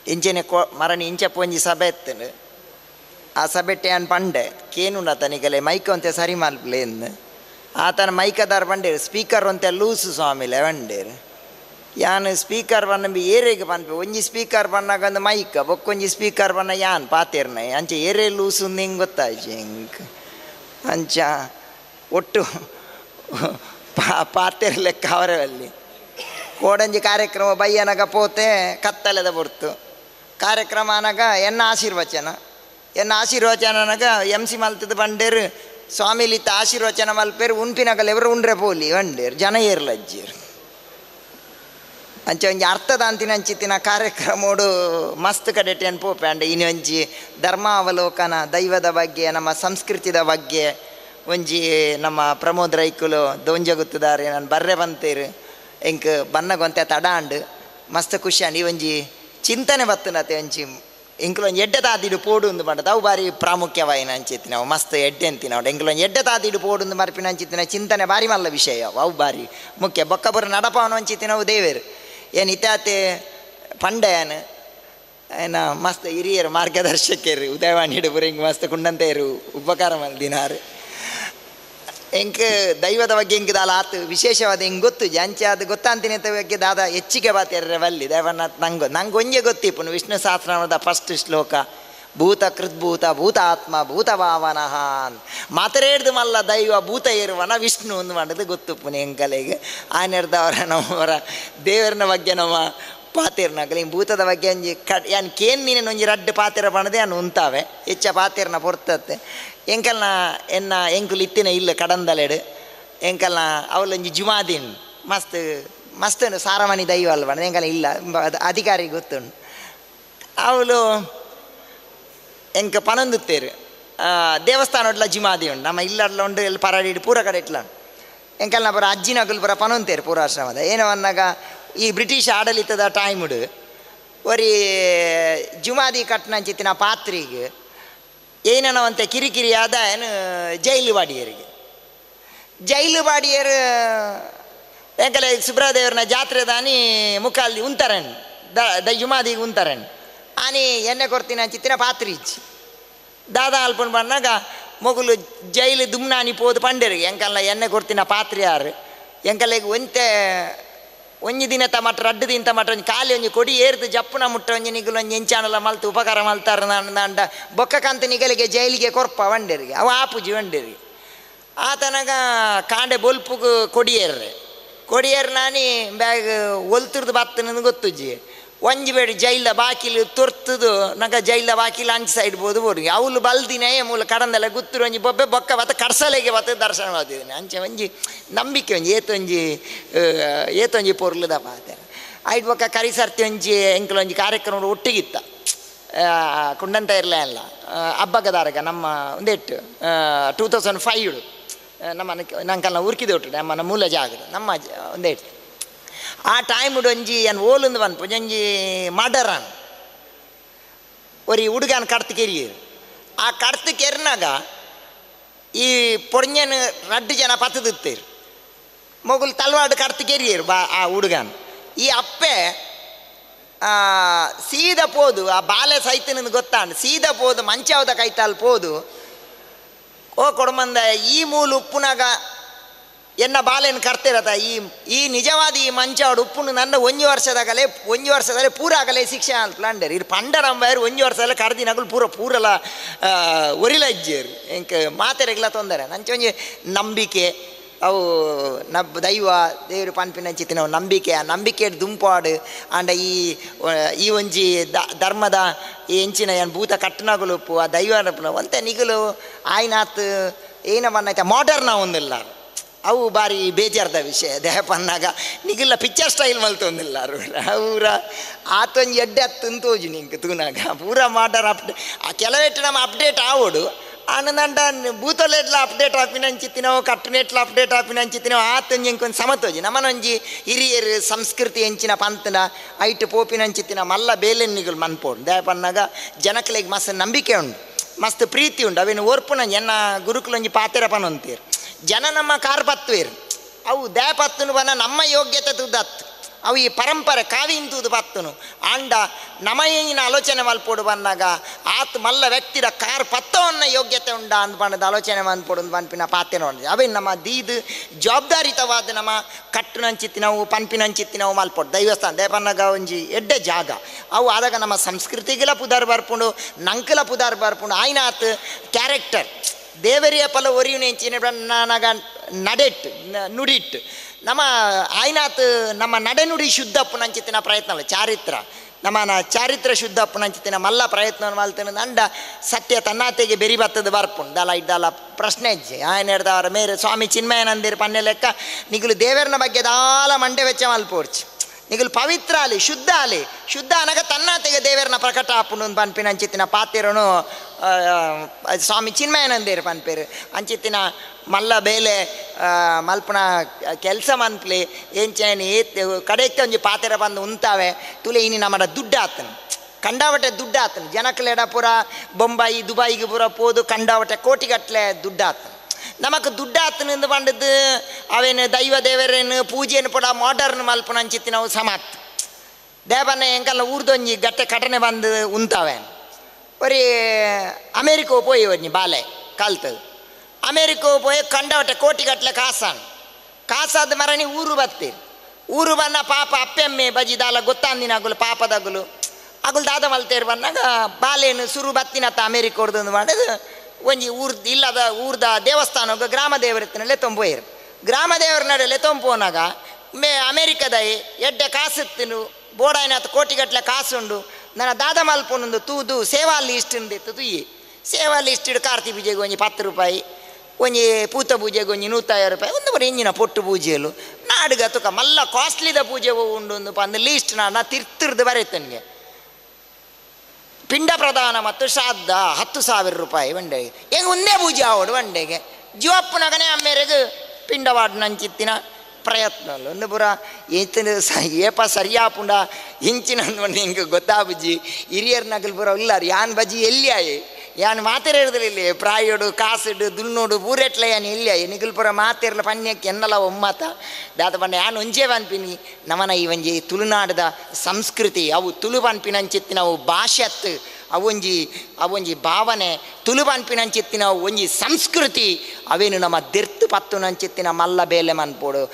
ಇಂಚೆನೆ ಮರಣಿ ಇಂಚ ಪೊಂಜಿ ಸಭೆ ಎತ್ತನು ಆ ಸಭೆಟ್ಟೆ ಅನ್ ಪಂಡೆ ಕೇನುಂಡ ತನಿಗಲೆ ಮೈಕ್ ಅಂತೆ ಸರಿ ಮಲ್ಪಲೇಂದು ಆತನ ಮೈಕದಾರ ಬಂಡೇರು ಸ್ಪೀಕರ್ ಅಂತೆ ಲೂಸು ಸ್ವಾಮಿಲೆ ಬಂಡೇರು ಯಾನು ಸ್ಪೀಕರ್ ಬನ್ನಂಬಿ ಏರೆಗೆ ಪನ್ಪೆ ಒಂಜಿ ಸ್ಪೀಕರ್ ಬನ್ನಾಗ ಒಂದು ಮೈಕ ಬೊಕ್ಕೊಂಜಿ ಸ್ಪೀಕರ್ ಬನ್ನ ಯಾನ್ ಪಾತೇರ್ನ ಅಂಚ ಏರೆ ಲೂಸು ಹಿಂಗೆ ಗೊತ್ತಾಯ್ತು ಹಿಂಗೆ ಅಂಚ ಒಟ್ಟು ಪಾತೇರ್ ಲೆಕ್ಕ ಅವರಲ್ಲಿ ಕೋಡಂಜಿ ಕಾರ್ಯಕ್ರಮ ಬಯ್ಯನಗ ಪೋತೆ ಕತ್ತಲೆದ ಬರ್ತು ಕಾರ್ಯಕ್ರಮ ಅನಗ ಎನ್ನ ಆಶೀರ್ವಚನಗ ಎಂಸಿ ಮಲ್ತದ ಬಂಡೇರು ಸ್ವಾಮಿಲಿತ್ತ ಆಶೀರ್ವಚನ ಮಲ್ಪೇರು ಉಂಪಿನಗಲ್ ಎವರು ಉಂಡ್ರೆ ಪೋಲಿ ಬಂಡೇರು ಜನ ಏರ್ಲಜ್ಜೀರು ಅಂಚ ಒಂಜಿ ಅರ್ಥದ ಅಂತಿನ ಅಂಚಿತ್ತಿನ ಕಾರ್ಯಕ್ರಮೋಡು ಮಸ್ತ್ ಕಡೆಟೇನು ಪೋಪೆ ಅಂಡೆ ಇನ್ನೊಂಜಿ ಧರ್ಮಾವಲೋಕನ ದೈವದ ಬಗ್ಗೆ ನಮ್ಮ ಸಂಸ್ಕೃತಿದ ಬಗ್ಗೆ ಒಂಜಿ ನಮ್ಮ ಪ್ರಮೋದ್ ರೈಕುಲು ದೊಂಜ ಗೊತ್ತದಾರೆ ನಾನು ಬರ್ರೆ ಬಂತೇರು ಎಂಕ್ ಬನ್ನಗೊಂತೆ ತಡಾಂಡು ಮಸ್ತ್ ಖುಷಿ ಅಂಡು ಈ ಒಂಜಿ ಚಿಂತನೆ ಬತ್ತನತೆ ಒಂಜಿ ಎಂಕ್ಲೊಂದು ಎಡ್ಡೆ ತಾದಿಡು ಪೋಡು ಒಂದು ಮಾಡದು ಅವು ಬಾರಿ ಪ್ರಾಮುಖ್ಯವಾಯಿನ ಅಂಚಿತ್ತಿನ ಅವು ಮಸ್ತ್ ಎಡ್ಡೆ ಅಂತಿನ ಅವ್ಡು ಎಂಕ್ಲೊಂದು ಎಡ್ಡೆ ತಾದಿಡು ಪೋಡು ಒಂದು ಮರ್ಪಿನ ಅಂಚಿತ್ತಿನ ಚಿಂತನೆ ಬಾರಿ ಮಲ್ಲ ವಿಷಯ ಅವು ಬಾರಿ ಮುಖ್ಯ ಬೊಕ್ಕಬರು ನಡಪವನು ಅಂಚಿತ್ತಿನ ಅವು ದೇವೇರು ಏನು ಇತ್ಯಾತೆ ಪಂಡೆಯನು ಏನ ಮಸ್ತ್ ಹಿರಿಯರು ಮಾರ್ಗದರ್ಶಕರು ಉದಯವಾಣಿ ಹಿಡುಬರು ಹಿಂಗೆ ಮಸ್ತ್ ಕುಂಡಂತೆಯರು ಉಪಕಾರ ಮಲ್ದಿನಾರು ಎಂಕ್ ದೈವದ ಬಗ್ಗೆ ಹಿಂಗೆ ದಾಲ ಆತು ವಿಶೇಷವಾದ ಹಿಂಗೆ ಗೊತ್ತು ಅಂಚೆ ಅದು ಗೊತ್ತಾಂತಿನ ಬಗ್ಗೆ ದಾದ ಹೆಚ್ಚಿಗೆ ಬಾತಿಯರ ಬಲ್ಲಿ ದೇವನಾಥ್ ನಂಗೆ ಒಂಜೆ ಗೊತ್ತಿಪ್ಪನು ವಿಷ್ಣು ಸಹಸ್ರನಾಮದ ಫಸ್ಟ್ ಶ್ಲೋಕ ಭೂತ ಕೃದ್ಭೂತ ಭೂತ ಆತ್ಮ ಭೂತ ಭಾವನಃ ಮಾತರೇಡ್ದು ಮಲ್ಲ ದೈವ ಭೂತ ಇರುವನ ವಿಷ್ಣು ಒಂದು ಮಾಡೋದು ಗೊತ್ತುಪ್ಪನು ಎಂಕಲೆಗೆ ಆನೆರ್ದವರ ನಮ್ಮವರ ದೇವರನ ಬಗ್ಗೆ ನಮ್ಮ ಪಾತಿರ್ನಾಗಲಿ ಭೂತದ ಬಗ್ಗೆ ಒಂಜಿ ಯಾನ್ ಕೇನ್ ನೀನು ಒಂಜಿ ರಡ್ಡು ಪಾತಿರ ಬಣದೆ ಅನ್ನು ಉಂತಾವೆ ಹೆಚ್ಚ ಪಾತಿರ್ನ ಪೊರ್ತತ್ತೆ ಎಂಕಲ್ನ ಎನ್ನ ಎಂಕುಲು ಇತ್ತಿನ ಇಲ್ಲ ಕಡಂದಲೆಡು ಎಂಕಲ್ನ ಅವಳೊಂಜಿ ಜುಮಾದಿನ್ ಮಸ್ತ್ ಮಸ್ತ್ ಸಾರಮಣಿ ದೈವ ಅಲ್ವ ಎಂಕಲ್ಲ ಇಲ್ಲ ಅಧಿಕಾರಿ ಗೊತ್ತುಂಡು ಅವಳು ಎಂಕ ಪನೊಂದುತ್ತೇರು ದೇವಸ್ಥಾನ ಒಡ್ಲ ಜಿಮಾದಿ ಉಂಡು ನಮ್ಮ ಇಲ್ಲಡ್ಲ ಉಂಡು ಎಲ್ಲಿ ಪರಾಡಿಡು ಪೂರ ಕಡೆ ಇಟ್ಲ ಎಂಕಲ್ನ ಪೂರ ಅಜ್ಜಿನಗಲು ಪೂರ ಪನೊಂತೇರು ಪೂರಾಶ್ರಮದ ಏನೋ ಅನ್ನಾಗ ಈ ಬ್ರಿಟಿಷ್ ಆಡಳಿತದ ಟೈಮ್ಡು ಒರಿ ಜುಮಾದಿ ಕಟ್ನಂಚಿತ್ತಿನ ಪಾತ್ರಿಗೆ ಏನನವಂತೆ ಕಿರಿಕಿರಿ ಆದ ಏನು ಜೈಲು ಬಾಡಿಯರು ಎಂಕಲೆ ಸುಬ್ರಹದೇವ್ರನ ಜಾತ್ರೆ ದಾನಿ ಮುಖಾಲ್ದಿ ಉಂತರನ್ ದ ಜುಮಾದಿಗೆ ಉಂತರನ್ ಆನಿ ಎಣ್ಣೆ ಕೊಡ್ತೀನಿ ಅಂಚಿತ್ತಿನ ಪಾತ್ರೆ ಇಚ್ಚಿ ದಾದಾ ಅಲ್ಪನ್ ಬಂದಾಗ ಮೊಗಲು ಜೈಲು ದುಮ್ನಾನಿ ಪೋದು ಪಂಡೇರಿಗೆ ಎಂಕಲ್ಲ ಎಣ್ಣೆ ಕೊಡ್ತಿನ ಪಾತ್ರೆ ಯಾರು ಎಂಕಲ್ಲಿಗೆ ಒಂಜಿ ದಿನ ತಮಟ್ಟ ರಡ್ಡು ದಿನ ತಮಟ್ಟ ಒಂಜಿ ಖಾಲಿ ಒಂಜಿ ಕೊಡಿ ಏರ್ದು ಜಪ್ಪುನ ಮುಟ್ಟ ಒಂಜಿ ನಿಗಲು ಒಂಜಿ ಎಂಚಾನಲ್ಲ ಮಲ್ತು ಉಪಕಾರ ಮಲ್ತಾರ ಅಂಡ ಬೊಕ್ಕ ಕಂತ ನಿಗಲಿಗೆ ಜೈಲಿಗೆ ಕೊರ್ಪ ವಂಡೇರಿಗೆ ಅವ ಆಪುಜಿ ವಂಡೇರಿಗೆ ಆತನಾಗ ಕಾಂಡೆ ಬೊಲ್ಪುಗು ಕೊಡಿಯೇರು ನಾನಿ ಬ್ಯಾಗ್ ಒಲ್ತಿರ್ದು ಬತ್ತನ ಗೊತ್ತುಜ್ಜಿ ಒಂಜಿ ಬೇಡ ಜೈಲ ಬಾಕಿಲು ತೊರ್ತದು ನಂಗೆ ಜೈಲ ಬಾಕಿಲು ಅಂಚೆ ಸೈಡ್ ಬೋದು ಅವಳು ಬಲ್ದಿನೇ ಮೂಲ ಕಡಂದೆಲ್ಲ ಗುತ್ತರು ಒಂಜಿ ಬೊಬ್ಬೆ ಬೊಕ್ಕ ಬತ್ತ ಕಡ್ಸಲೆಗೆ ಬತ್ತ ದರ್ಶನ ಮಾಡ್ತಿದ್ದೇನೆ ಅಂಚೆ ಒಂಜಿ ನಂಬಿಕೆ ಒಂಜಿ ಏತೊಂಜಿ ಪೊರ್ಲುದ ಪಾತೆ ಆಯ್ತು ಬೊಕ್ಕ ಕರಿಸರ್ತಿ ಒಂಜಿ ಎಂಕಲೊಂಜಿ ಕಾರ್ಯಕ್ರಮ ಒಟ್ಟಿಗಿತ್ತ ಕುಂಡಂತ ಇರಲೇ ಅಲ್ಲ ಹಬ್ಬಗದಾರಗ ನಮ್ಮ ಒಂದೆಟ್ಟು 2005 ನಮ್ಮ ನಂಕಲ್ನ ಉರ್ಕಿದೆ ಒಟ್ಟು ನಮ್ಮನ ಮೂಲ ಜಾಗದ ನಮ್ಮ ಒಂದೇಟು ಆ ಟೈಮ್ ಒಂಜಿ ಏನು ಓಲುಂದು ಬನ್ಪು ಒಂಜಿ ಮರ್ಡರನ್ ಒರಿ ಹುಡುಗನ ಕಡ್ತು ಕೆರಿಯರು ಆ ಕಡ್ತು ಕೆರ್ನಾಗ ಈ ಪೊಡ್ಞನು ರಡ್ಡು ಜನ ಪತ್ತದಿತ್ತೇರು ಮೊಗಲು ತಲ್ವಾಡು ಕಡ್ತು ಕೆರಿಯರು ಆ ಹುಡುಗನ ಈ ಅಪ್ಪೆ ಸೀದ ಪೋದು ಆ ಬಾಲೆ ಸೈತನದು ಗೊತ್ತಾಂಡು ಸೀದ ಪೋದು ಮಂಚಾವದ ಕೈತಾಲ್ ಪೋದು ಓ ಕೊಡಮಂದ ಈ ಮೂಲ ಉಪ್ಪುನಾಗ ಎನ್ನ ಬಾಲೆಯನ್ನು ಕರ್ತಿರತ್ತ ಈ ನಿಜವಾದ ಈ ಮಂಚಾವಡು ಉಪ್ಪುನು ನನ್ನ ಒಂಜಿ ವರ್ಷದಲ್ಲೇ ಪೂರ ಆಗಲೇ ಶಿಕ್ಷೆ ಅನ್ಪ್ಲಾಂಡರ್ ಇದು ಪಂಡರಂಬಾಯರು ಒಂಜಿ ವರ್ಷದಲ್ಲೇ ಕಡ್ದಿನಾಗಲು ಪೂರಲ ಒರಿಲಜ್ಜೇರು ಎಂಕ ಮಾತೆರೆಗ್ಲ ತೊಂದರೆ ನಂಚ ಒಂಜಿ ನಂಬಿಕೆ ಅವು ದೈವ ದೇವರು ಪನ್ಪಿನಂಚಿತ್ತಿನ ನಂಬಿಕೆ ಆ ನಂಬಿಕೆ ದುಂಪಾಡು ಅಂಡ ಈ ಒಂಜಿ ಧರ್ಮದ ಈ ಎಂಚಿನ ಏನು ಭೂತ ಕಟ್ಟನಗಲುಪ್ಪು ಆ ದೈವ ಒಂತೆ ನಿಗಲು ಆಯ್ನಾತ್ ಏನ ಬನ್ನೈತೆ ಮಾಡರ್ನ ಒಂದಿಲ್ಲ ಅವು ಬಾರಿ ಬೇಜಾರ್ದ ವಿಷಯ ದೇಹ ಪನ್ನಾಗ ನಿಗಿಲ್ಲ ಪಿಕ್ಚರ್ ಸ್ಟೈಲ್ ಮಲ್ತೊಂದಿಲ್ಲ ಅವರ ಆತೊಂದು ಎಡ್ಡೆ ಹತ್ತು ತೋಜು ನಿಂಗೆ ತೂನಾಗ ಪೂರ ಮಾಡರ್ ಆ ಕೆಲವೆಟ್ಟು ನಮ್ಮ ಅಪ್ಡೇಟ್ ಆವೋಡು ಆನಂದ ಬೂತಲೆಟ್ಲ ಅಪ್ಡೇಟ್ ಆಪಿನಂಚಿತ್ತಿನವು ಕಟ್ಟನೆಟ್ಲ ಅಪ್ಡೇಟ್ ಆಪಿನಂಚಿತ್ತಿನವು ಆತೊಂಜಿ ಇಂಕೊಂದು ಸಮತೋಜಿ ನಮ್ಮನೊಂಜಿ ಹಿರಿಯರು ಸಂಸ್ಕೃತಿ ಹೆಂಚಿನ ಪಂತನ ಐಟ್ ಪೋಪಿನಂಚಿತ್ತಿನ ಮಲ್ಲ ಬೇಲೆನ್ನಿಗಳು ಮನ್ಪೋಡು ದೇಹ ಪನ್ನಾಗ ಜನಕ್ಲೆಗೆ ಮಸ್ತ್ ನಂಬಿಕೆ ಉಂಡು ಮಸ್ತ್ ಪ್ರೀತಿ ಉಂಡು ಅವೇನು ಓರ್ಪುನ ಎನ್ನ ಗುರುಕುಲೊಂಜಿ ಪಾತೆರ ಪನೊಂತೀರು ಜನ ನಮ್ಮ ಕಾರ್ ಪತ್ತುವೇರು ಅವು ದೇ ಪತ್ತುನು ಬನ ನಮ್ಮ ಯೋಗ್ಯತೆ ತುದತ್ತು ಅವು ಈ ಪರಂಪರೆ ಕಾವಿಂತುದು ಪತ್ತನು ಆಂಡ ನಮಯಿನ ಆಲೋಚನೆ ಮಲ್ಪೋಡು ಬಂದಾಗ ಆತು ಮಲ್ಲ ವ್ಯಕ್ತಿದ ಕಾರ್ ಪತ್ತವನ್ನ ಯೋಗ್ಯತೆ ಉಂಡ ಅಂದ್ಪಂಡದ ಆಲೋಚನೆ ಮನ್ಪೋಡು ಪನ್ಪಿನ ಪಾತೆ ನೋಡಿ ಅವೇ ನಮ್ಮ ದೀದು ಜವಾಬ್ದಾರಿತವಾದ ನಮ್ಮ ಕಟ್ಟುನಂಚಿತ್ತಿನವು ಪನ್ಪಿನಂಚಿತ್ತಿನವು ಮಲ್ಪೋಡು ದೈವಸ್ಥಾನ ದೇಪನ್ನಾಗ ಒಂಜಿ ಎಡ್ಡೆ ಜಾಗ ಅವು ಆದಾಗ ನಮ್ಮ ಸಂಸ್ಕೃತಿಗೆಲ್ಲ ಪುದಾರ್ ಬರ್ಪುಂಡು ನಂಕಲ ಪುದಾರ್ ಬರ್ಪುಂಡು ಆಯ್ನಾತ್ ಕ್ಯಾರೆಕ್ಟರ್ ದೇವರಿಯ ಪಲ ಒರಿಯುನೆಂಚಿನ ನಾನಾಗ ನಡೆಟ್ ನುಡಿಟ್ ನಮ್ಮ ಆಯ್ನಾತ್ ನಮ್ಮ ನಡೆನುಡಿ ಶುದ್ಧಪ್ಪನಂಚಿತ್ತಿನ ಪ್ರಯತ್ನ ಚಾರಿತ್ರ ನಮ್ಮ ಚಾರಿತ್ರ ಶುದ್ಧಪ್ಪನಂಚಿತ್ತಿನ ಮಲ್ಲ ಪ್ರಯತ್ನ ಮಲ್ತನ ಅಂಡ ಸತ್ಯ ತನ್ನಾತೆಗೆ ಬೆರಿ ಬತ್ತದ ಬರ್ಪುಂಡು ದಲ ಇಡ್ಡಲ ಪ್ರಶ್ನೆ ಇಜ್ಜೆ ಆಯ್ನ ಹಿಡ್ದವರ ಮೇರೆ ಸ್ವಾಮಿ ಚಿನ್ಮಯಾನಂದಿರ ಪನ್ನೆ ಲೆಕ್ಕ ನಿಗುಲು ದೇವರನ ಬಗ್ಗೆ ದಾಲ ಮಂಡೆ ವೆಚ್ಚ ಮಲ್ಪೋರ್ಚಿ ನಿಗುಲು ಪವಿತ್ರ ಆಲಿ ಶುದ್ಧ ಅನಗ ತನ್ನಾತೆಗೆ ದೇವರನ ಪ್ರಕಟ ಆಪುಂಡು ಪನ್ಪಿನ ಅಂಚಿತ್ತಿನ ಪಾತಿರನು ಸ್ವಾಮಿ ಚಿನ್ಮಯಾನಂದೇರು ಪನ್ಪೇರು ಅಂಚಿತ್ತಿನ ಮಲ್ಲ ಬೇಲೆ ಮಲ್ಪನ ಕೆಲಸ ಮನ್ಪ್ಲಿ ಎಂಚೇನಿ ಕಡೆಕ್ಕೆ ಒಂಜಿ ಪಾತೆರ ಬಂದು ಉಂತಾವೆ ತುಲೆ ಇನಿ ನಮ್ಮಡ ದುಡ್ಡು ಆತನು ಕಂಡಾವಟೆ ದುಡ್ಡು ಆತನು ಜನಕ್ಲೆಡ ಪೂರ ಬೊಂಬಾಯಿ ದುಬೈಗೆ ಪೂರ ಪೋದು ಕಂಡಾವಟೆ ಕೋಟಿಗಟ್ಟಲೆ ದುಡ್ಡು ಆತನು ನಮಕ್ ದುಡ್ಡು ಆತನಿಂದ ಬಂಡದ್ದು ಅವೇನು ದೈವ ದೇವರೇನು ಪೂಜೆಯನ್ನು ಪೂಡ ಮಾಡರ್ನ್ ಮಲ್ಪನ ಅಂಚಿತ್ತಿ ನಾವು ಸಮಾತ್ ದೇವನ ಎಂಕಲ್ಲ ಊರ್ದೊಂಜಿ ಗಟ್ಟೆ ಕಟನೆ ಬಂದು ಉಂತಾವೆ ಒರಿ ಅಮೇರಿಕೋ ಪೋಯಿ ಒಂಜಿ ಬಾಲೆ ಕಲ್ತದು ಅಮೇರಿಕೋ ಪೋಯಿ ಕಂಡವಟೆ ಕೋಟಿಗಟ್ಟಲೆ ಕಾಸಾದ ಮರಣಿ ಊರು ಬತ್ತೀರಿ ಊರು ಬನ್ನ ಪಾಪ ಅಪ್ಪೆಮ್ಮೆ ಬಜಿ ದಾಲ ಗೊತ್ತಾಂದಿನಾಗುಲು ಪಾಪದಾಗುಲು ಅಗುಲು ದಾದ ಮಲ್ತೇರು ಬಂದಾಗ ಬಾಲೇನು ಸುರು ಬತ್ತಿನತ್ತ ಅಮೇರಿಕ ಹೊಡೆದು ಮಾಡೋದು ಒಂಜಿ ಇಲ್ಲದ ಊರ್ದ ದೇವಸ್ಥಾನ ಗ್ರಾಮ ದೇವರತ್ತಿನಲ್ಲೇ ತೊಂಬೋಯ್ರು ಗ್ರಾಮ ದೇವರ ನಡಲೆ ತೊಂಪೋನಾಗ ಅಮೇರಿಕದ ಎಡ್ಡೆ ಕಾಸುತ್ತಿನು ಬೋಡಾಯಿನತ್ತು ಕೋಟಿಗಟ್ಟಲೆ ಕಾಸುಂಡು ನನ್ನ ದಾದ ಮಲ್ಪೊಂದು ತೂದು ಸೇವಾ ಲಿಸ್ಟ್ ಇಂದಿತ್ತು ತುಯ್ಯಿ ಸೇವಾ ಲಿಸ್ಟ್ ಇಡು ಕಾರ್ತಿ ಪೂಜೆಗೆ ಒಂಜಿ 10 ರೂಪಾಯಿ ಒಂಜಿ ಪೂತ ಪೂಜೆಗೆ ಒಂಜಿ 150 ರೂಪಾಯಿ ಒಂದು ಬರೀ ಇಂಜಿನ ಪೊಟ್ಟು ಪೂಜೆಯಲು ನಾಡುಗ ತುಕ ಮಲ್ಲ ಕಾಸ್ಟ್ಲಿದ ಪೂಜೆ ಉಂಡು ಪಂದು ಲೀಸ್ಟ್ ನಾ ತಿರ್ತಿರ್ದು ಬರೀತನಿಗೆ ಪಿಂಡ ಪ್ರದಾನ ಮತ್ತು ಶ್ರಾದ್ದ 10,000 ರೂಪಾಯಿ ಒಂಡೆಗೆ ಹೆಂಗೆ ಒಂದೇ ಪೂಜೆ ಆವಡು ಒಂಡೆಗೆ ಜೀವಪ್ಪನಗನೇ ಅಮ್ಮೇರೆಗೆ ಪಿಂಡವಾಡ್ ನಂಚಿತ್ತಿನ ಪ್ರಯತ್ನ ಒಂದು ಪುರ ಏತನ ಏಪ ಸರಿಯಾಪುಂಡ ಹಿಂಚಿನ ಹಿಂಗೆ ಗೊತ್ತಾಬುಜಿ ಹಿರಿಯರ್ ನಗಲ್ ಪುರ ಇಲ್ಲಾರು ಯಾನ್ ಬಜಿ ಎಲ್ಲಿ ಆಯೆ ಯಾನ್ ಮಾತೆರೇಳದಲ್ಲಿ ಪ್ರಾಯೋಡು ಕಾಸಿಡು ದುನ್ನೋಡು ಬೂರೆಟ್ಲ ಯಾನ್ ಎಲ್ಲಿ ಆಯೆ ನಿಗಲ್ ಪುರ ಮಾತೆರ್ಲ ಪನ್ಯಕ್ಕೆ ಎನ್ನಲ ಒಮ್ಮತ ದಾತ ಪಂಡ ಯಾನ್ ಒಂಜೆ ಪನ್ಪಿನಿ ನಮನ ಈ ಒಂಜಿ ತುಳುನಾಡದ ಸಂಸ್ಕೃತಿ ಅವು ತುಳು ಪನ್ಪಿನಂಚಿತ್ತಿನ ಅವು ಭಾಷೆತ್ ಅವೊಂಜಿ ಭಾವನೆ ತುಳು ಪನ್ಪಿನಂಚಿತ್ತಿನ ಒಂಜಿ ಸಂಸ್ಕೃತಿ ಅವೇನು ನಮ್ಮ ದಿರ್ತು ಪತ್ತು ನಂಚಿತ್ತಿನ ಮಲ್ಲ ಬೇಲೆ ಮನ್ಪೋಡು.